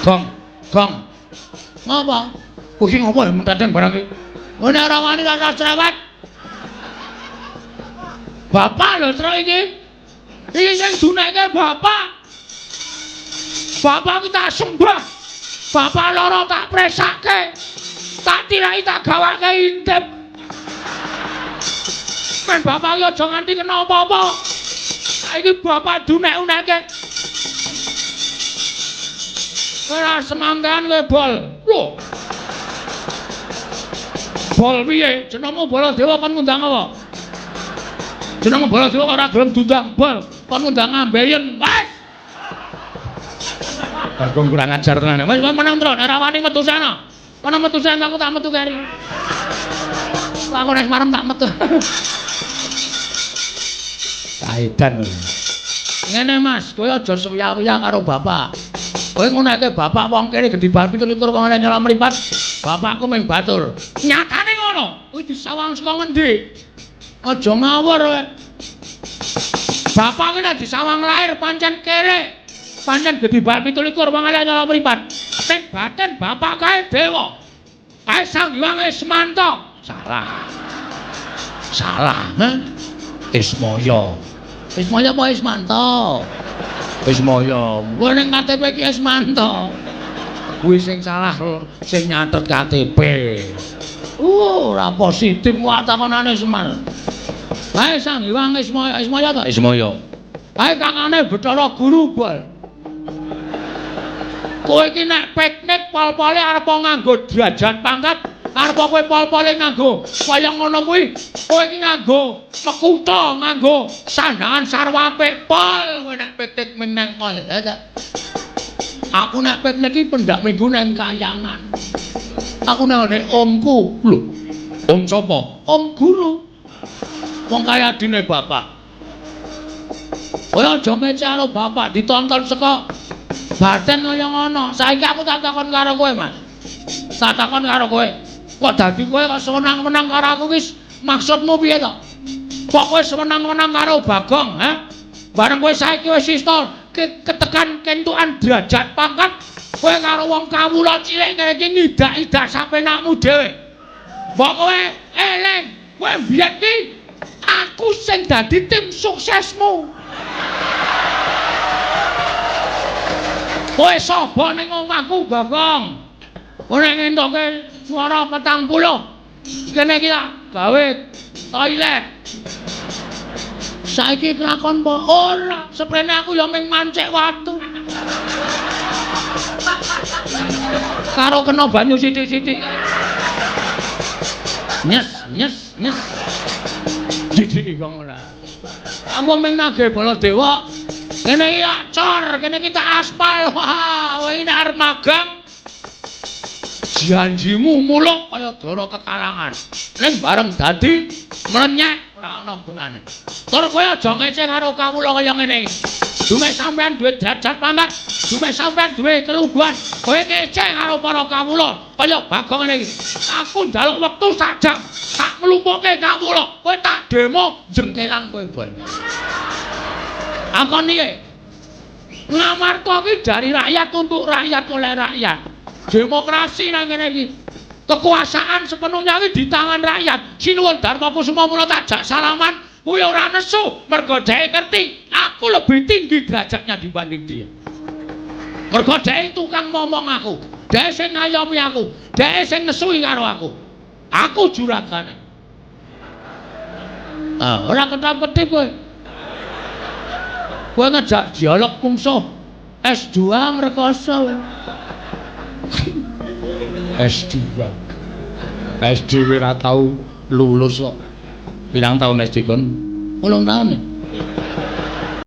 Gong. Gong. Ngapa? Kuwi ngopo ya mentadeng barang iki? Ngene ora wani rasa cerewet. Bapak lho truk iki. Iki sing dunekke bapak. Bapak ki tak sembah. Bapak lara tak presake. Tak tirai tak gawake intip. Men bapak ki aja nganti kena apa-apa. Saiki bapak dunek-uneke. Ora semangkean kowe bol. Lho. Bol piye? Jenengmu Baladewa kon ngundang apa? Jenengmu Baladewa ora gelem diundang bol. Kon ngundang ambeien. Wes. Bagong kurang ajar tenan. Wes menang terus ora wani metu sana. Ana metu sana aku tak metu kari. Aku nek marem tak metu. Kaidan. Ngene Mas, kowe aja suya-suya karo bapak. Kowe nguneke bapak wong kene gedhi bar 17 wong ana nyala mripat. Bapakku mung batur. Nyatane ngono. Kuwi disawang saka ngendi? Aja ngawur kowe. Bapak ki nek disawang lahir pancen kere. Pancen gedhi bar 17 wong ana nyala mripat. Ning batin bapak kae dewa. Kae Sang Hyang Ismanta. Salah. Salah, Ismaya. Ismaya apa Ismanta? Ismaya. Kowe ning KTP ki Ismanta. Kuwi sing salah sing nyatet KTP. Ora positif wae takonane Semar. Kae Sang Hyang Ismaya, Ismaya ta? Ismaya. Kae kakane Bathara Guru bol. Kowe iki nek piknik pol-pole arep nganggo derajat pangkat, arep kowe pol-pole nganggo kaya ngono kuwi. Kowe iki nganggo mekuta, nganggo sandangan sarwa apik pol. Kowe nek piknik meneng pol. Aku nek piknik iki pendak minggu nang kayangan. Aku nang omku. Lho. Om sapa? Om Guru. Wong kaya adine bapak. Kowe aja ngece karo bapak ditonton saka baten kaya ngono. Saiki aku tak takon karo kowe, Mas. Tak takon karo kowe. Kok dadi kowe kok seneng-seneng karo aku wis maksudmu piye to? Kok kowe seneng-seneng karo Bagong, ha? Bareng kowe saiki wis isto ketekan kentukan derajat pangkat, kowe karo wong kawula cilik kaya iki nidak-idak sapenakmu dhewe. Mbok kowe eling, kowe biyen ki aku sing dadi tim suksesmu. Kowe sapa ning omahku, Bagong? Kowe nek ngentoke swara 40. Kene iki tak gawe toilet. Saiki kelakon apa? Ora, seprene aku ya mung mancik watu. Karo kena banyu sithik-sithik. Nyes. Didik kok ora. Aku mung nagih Baladewa. Kene iki acor, kene iki tak aspal. Wah, kowe iki arep magang. Janjimu muluk kaya dara kekarangan. Ning bareng dadi mlenyek ora ana gunane. Tur kowe aja ngece karo kawula kaya ngene iki. Dume sampean duwe derajat pangkat, dume sampean duwe keluguan. Kowe ngece karo para kawula kaya Bagong ngene iki. Aku njaluk wektu sak jam, tak nglumpukke kawula. Kowe tak demo jengkelan kowe bol. Angkon iki ngamarta ki dari rakyat untuk rakyat oleh rakyat. Demokrasi nang kene iki. Kekuasaan sepenuhnya iki di tangan rakyat. Sinuwun Dharma Kusuma mula tajak salaman, kuwi ora nesu mergo dhek ngerti aku lebih tinggi derajatnya dibanding dia. Mergo dhek tukang ngomong aku, dhek sing ngayomi aku, dhek sing nesui karo aku. Aku juragane. Ora ketap-ketip kowe. Kowe ngejak dialog kungsuh S2 ngrekoso. S2. SD ora tau lulus kok. Pirang taun SD kon? 8 taun.